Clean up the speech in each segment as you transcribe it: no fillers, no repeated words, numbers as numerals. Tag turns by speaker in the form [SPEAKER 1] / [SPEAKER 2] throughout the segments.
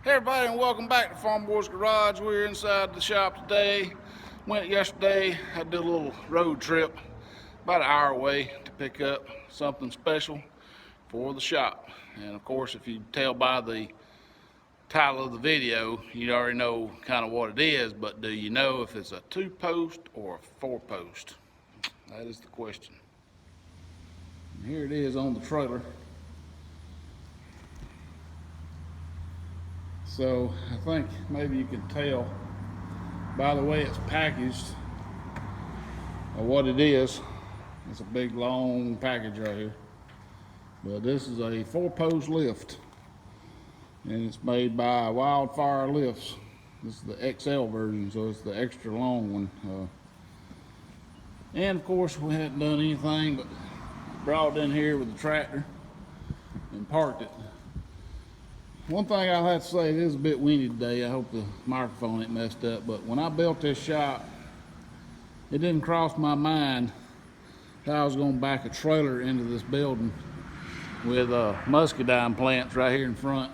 [SPEAKER 1] Hey everybody, and welcome back to Farmboy's Garage. We're inside the shop today. Went yesterday, had to do a little road trip about an hour away to pick up something special for the shop. And of course, if you tell by the title of the video, you already know kind of what it is, but do you know if it's a 2-post or a 4-post? That is the question. And here it is on the trailer. So I think maybe you can tell by the way it's packaged what it is. It's a big long package right here. But this is a 4-post lift. And it's made by Wildfire Lifts. This is the XL version, so it's the extra long one. And of course we hadn't done anything but brought it in here with the tractor and parked it. One thing I'll have to say, it is a bit windy today. I hope the microphone ain't messed up, but when I built this shop, it didn't cross my mind how I was going to back a trailer into this building with muscadine plants right here in front.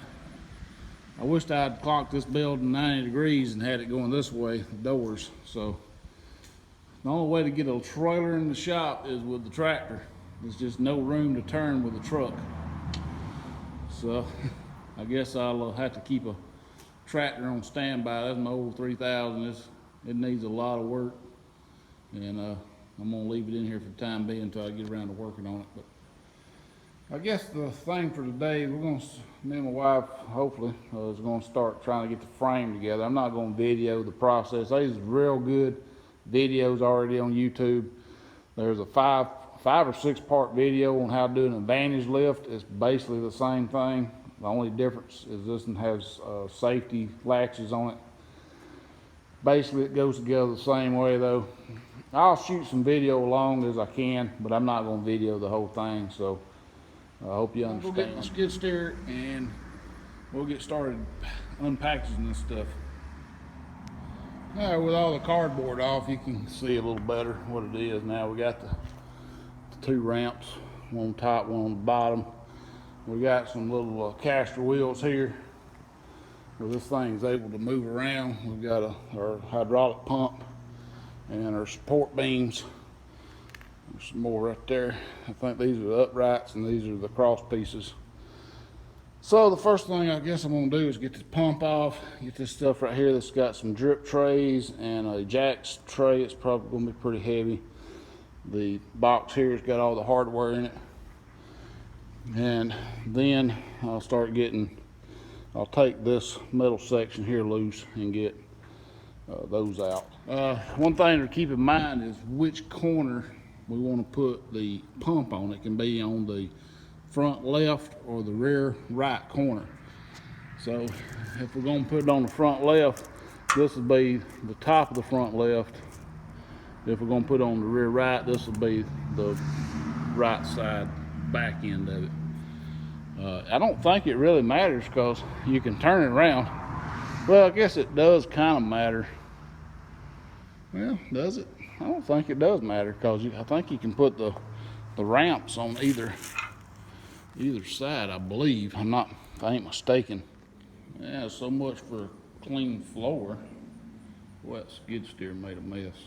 [SPEAKER 1] I wished I'd clocked this building 90 degrees and had it going this way, the doors. So the only way to get a trailer in the shop is with the tractor. There's just no room to turn with the truck. So I guess I'll have to keep a tractor on standby. That's an old 3000. It needs a lot of work, and I'm gonna leave it in here for the time being until I get around to working on it. But I guess the thing for today, me and my wife, hopefully, is gonna start trying to get the frame together. I'm not gonna video the process. There's real good videos already on YouTube. There's a five or 6 part video on how to do an advantage lift. It's basically the same thing. The only difference is this one has safety latches on it. Basically it goes together the same way though. I'll shoot some video along as I can, but I'm not going to video the whole thing, so I hope you understand. We'll get my skid steer and we'll get started unpackaging this stuff. Now with all the cardboard off, you can see a little better what it is now. We got the 2 ramps, one on top, one on the bottom. We got some little caster wheels here where this thing's able to move around. We've got our hydraulic pump and our support beams. There's some more right there. I think these are the uprights and these are the cross pieces. So the first thing I guess I'm gonna do is get the pump off, get this stuff right here that's got some drip trays and a jacks tray. It's probably gonna be pretty heavy. The box here has got all the hardware in it. And then I'll take this metal section here loose and get those out. One thing to keep in mind is which corner we want to put the pump on. It can be on the front left or the rear right corner. So if we're going to put it on the front left, this will be the top of the front left. If we're going to put it on the rear right, this will be the right side back end of it. I don't think it really matters because you can turn it around. Well, I guess it does kind of matter. Well, does it? I don't think it does matter because I think you can put the ramps on either side, I believe. If I ain't mistaken. Yeah, so much for a clean floor. Boy, that skid steer made a mess.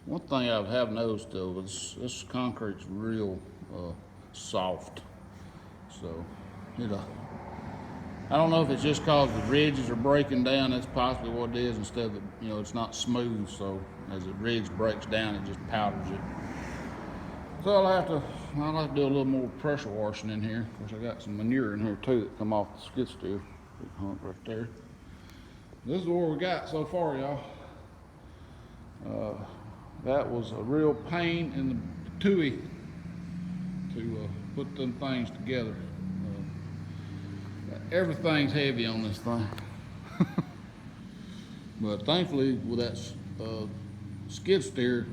[SPEAKER 1] One thing I have noticed though is this concrete's real soft. So, I don't know if it's just because the ridges are breaking down. That's possibly what it is. Instead of, it's not smooth. So as the ridge breaks down, it just powders it. So I'll have to do a little more pressure washing in here. Of course, I got some manure in here too that come off the skid steer. Big hump right there. This is what we got so far, y'all. That was a real pain in the tooey to put them things together. Everything's heavy on this thing. But thankfully with that skid steer,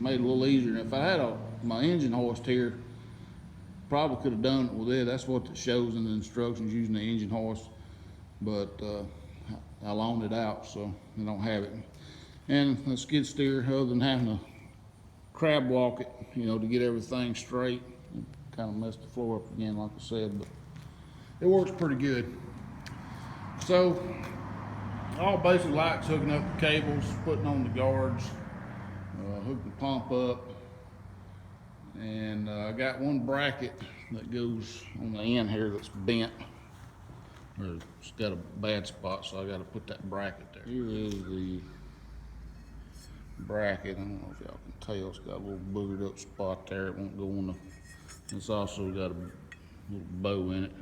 [SPEAKER 1] made it a little easier. And if I had my engine hoist here, probably could have done it with it. That's what it shows in the instructions, using the engine hoist. But I loaned it out, so I don't have it. And the skid steer, other than having to crab walk it, to get everything straight, kind of messed the floor up again, like I said, but it works pretty good. So all basic lights, hooking up the cables, putting on the guards, hook the pump up, and I got one bracket that goes on the end here that's bent, or it's got a bad spot, so I got to put that bracket there. Here is the bracket. I don't know if y'all can tell, it's got a little boogered up spot there. It won't go on the, it's also got a little bow in it,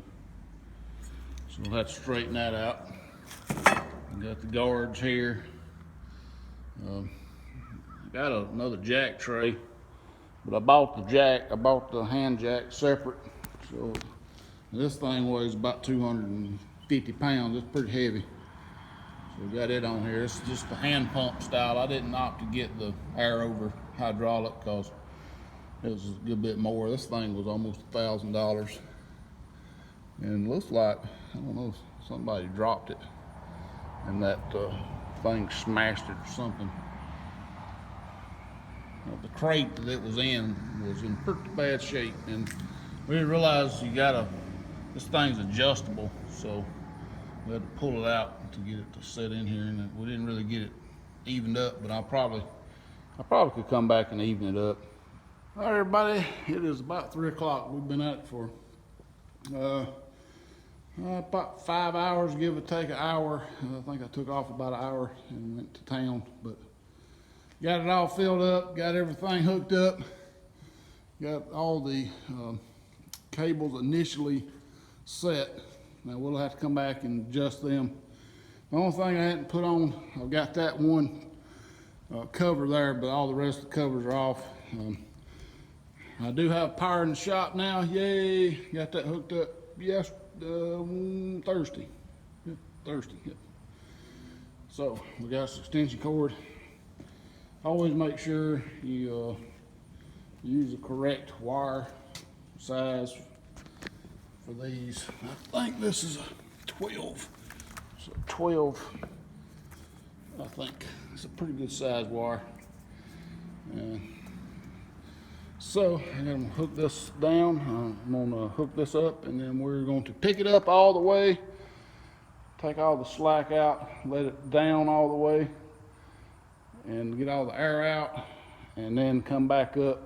[SPEAKER 1] so we'll have to straighten that out. Got the guards here. Got another jack tray, but I bought the hand jack separate. So this thing weighs about 250 pounds. It's pretty heavy. So we got it on here. It's just the hand pump style. I didn't opt to get the air over hydraulic because it was a good bit more. This thing was almost $1,000, and looks like, I don't know, somebody dropped it and that thing smashed it or something. The crate that it was in pretty bad shape, and we didn't realize this thing's adjustable, so we had to pull it out to get it to sit in here, and we didn't really get it evened up, but I probably could come back and even it up. All right, everybody, it is about 3 o'clock. We've been at it for about 5 hours, give or take an hour. I think I took off about an hour and went to town, but got it all filled up, got everything hooked up, got all the cables initially set. Now we'll have to come back and adjust them. The only thing I hadn't put on, I've got that one cover there, but all the rest of the covers are off. I do have power in the shop now, yay! Got that hooked up Thursday. Yep, Thursday. Yep. So we got this extension cord. Always make sure you use the correct wire size for these. I think this is a 12. So 12, I think it's a pretty good size wire. So I'm gonna hook this down. I'm gonna hook this up, and then we're going to pick it up all the way, take all the slack out, let it down all the way, and get all the air out, and then come back up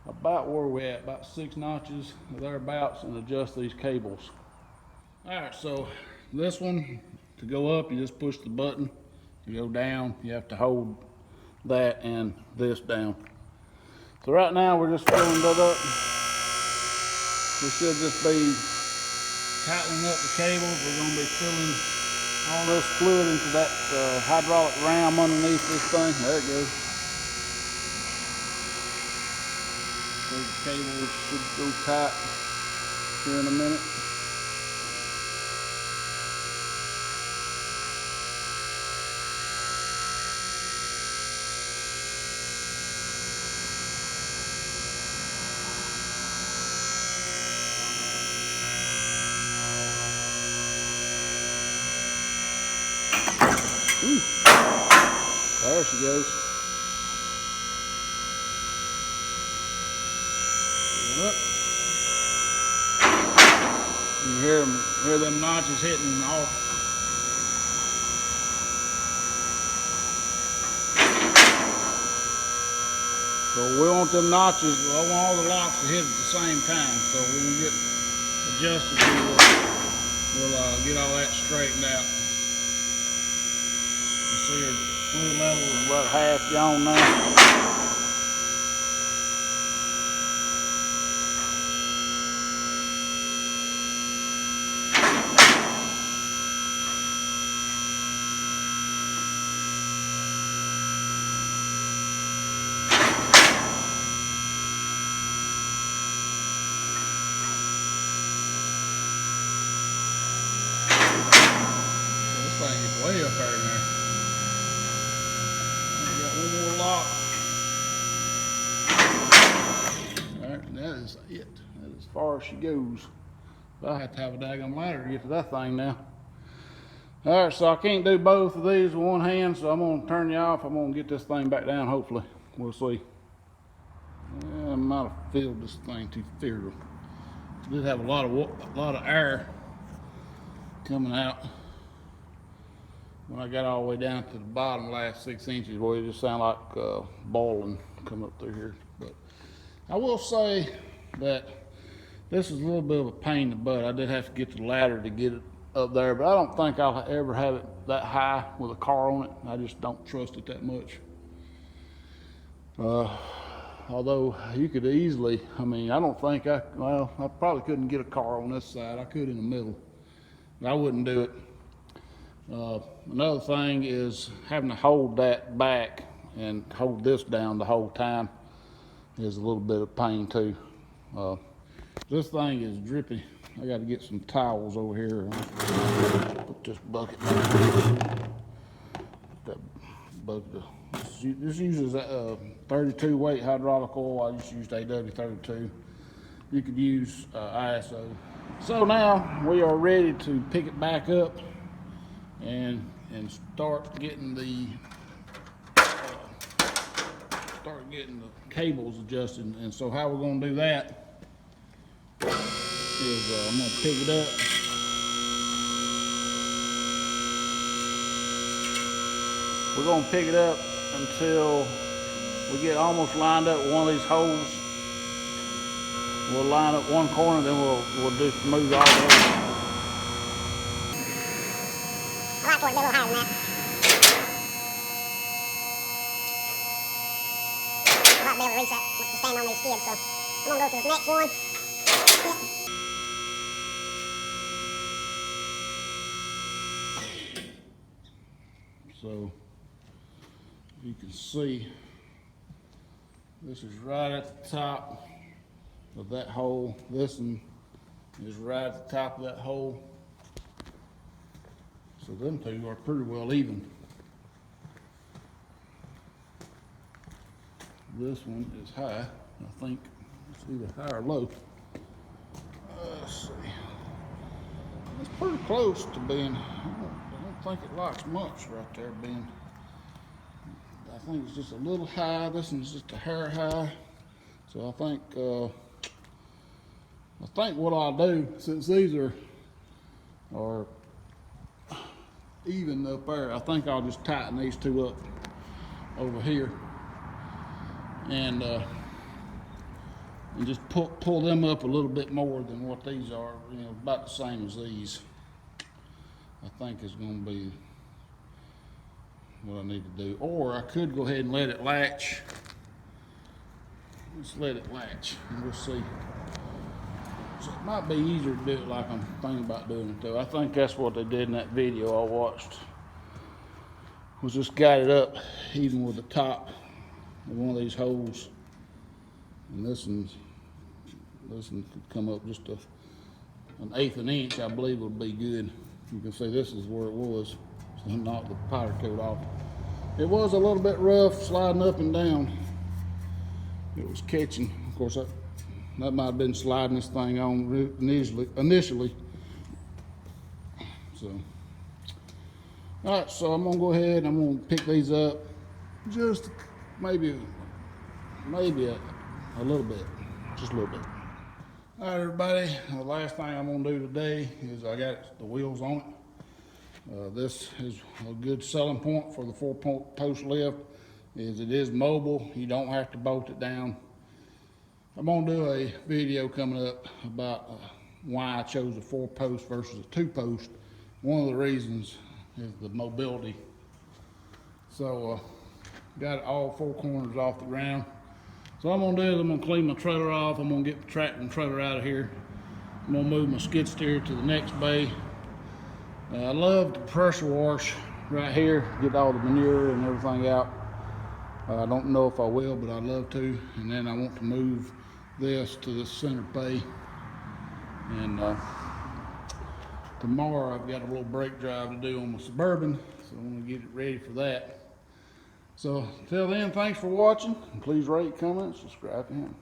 [SPEAKER 1] about where we're at, about 6 notches or thereabouts, and adjust these cables. All right, so this one, to go up, you just push the button. To go down, you have to hold that and this down. So right now we're just filling that up. We should just be tightening up the cables. We're going to be filling all this fluid into that hydraulic ram underneath this thing. There it goes. So the cables should go tight here in a minute. Ooh. There she goes. Up. You hear them notches hitting off. So we want them notches, I want all the locks to hit at the same time. So when we get adjusted, we'll get all that straightened out. You see her fluid level is about half gone now. This thing is way up there now. We got one more lock. Alright, and that is it. That is as far as she goes. But I have to have a daggone ladder to get to that thing now. Alright, so I can't do both of these with one hand, so I'm going to turn you off. I'm going to get this thing back down, hopefully. We'll see. Yeah, I might have filled this thing too full. It did have a lot of air coming out. when I got all the way down to the bottom, last 6 inches, boy, it just sounded like boiling coming up through here. But I will say that this is a little bit of a pain in the butt. I did have to get the ladder to get it up there, but I don't think I'll ever have it that high with a car on it. I just don't trust it that much. Although you could easily, I mean, I don't think I probably couldn't get a car on this side. I could in the middle, but I wouldn't do it. Another thing is having to hold that back and hold this down the whole time is a little bit of pain too. This thing is drippy. I got to get some towels over here. Put this bucket down. That bucket. This uses 32 weight hydraulic oil. I just used AW32. You could use ISO. So now we are ready to pick it back up and start getting the cables adjusted. And so how we're going to do that is I'm going to pick it up. We're going to pick it up until we get almost lined up with one of these holes. We'll line up one corner, then we'll just move all the way. I like for it to be a little higher than that. I might be able to reach that to stand on these skids, so I'm going to go to the next one. So you can see this is right at the top of that hole. This one is right at the top of that hole. So them two are pretty well even. This one is high. I think it's either high or low. Let's see. It's pretty close to being, I don't think it likes much right there being. I think it's just a little high. This one's just a hair high. So I think what I'll do, since these are even up there, I think I'll just tighten these two up over here and just pull them up a little bit more than what these are, you know, about the same as these. I think is going to be what I need to do. Or I could go ahead and let it latch. Just let it latch and we'll see. So it might be easier to do it like I'm thinking about doing it though. I think that's what they did in that video I watched. Was just got it up even with the top of one of these holes. And this one could come up just an 1/8 of an inch, I believe would be good. You can see this is where it was. So I knocked the powder coat off. It was a little bit rough sliding up and down. It was catching. Of course, that might have been sliding this thing on initially. So, all right, so I'm gonna go ahead and I'm gonna pick these up just maybe a little bit, just a little bit. All right, everybody, the last thing I'm gonna do today is I got the wheels on it. This is a good selling point for the 4-post lift, is it is mobile. You don't have to bolt it down. I'm gonna do a video coming up about why I chose a 4-post versus a 2-post. One of the reasons is the mobility. So got all 4 corners off the ground. So what I'm gonna do is I'm gonna clean my trailer off. I'm gonna get the tractor and trailer out of here. I'm gonna move my skid steer to the next bay. I love to pressure wash right here, get all the manure and everything out. I don't know if I will, but I'd love to. And then I want to move this to the center bay. And tomorrow I've got a little brake drive to do on my Suburban, so I'm gonna get it ready for that. So until then, thanks for watching. Please rate, comment, subscribe to him.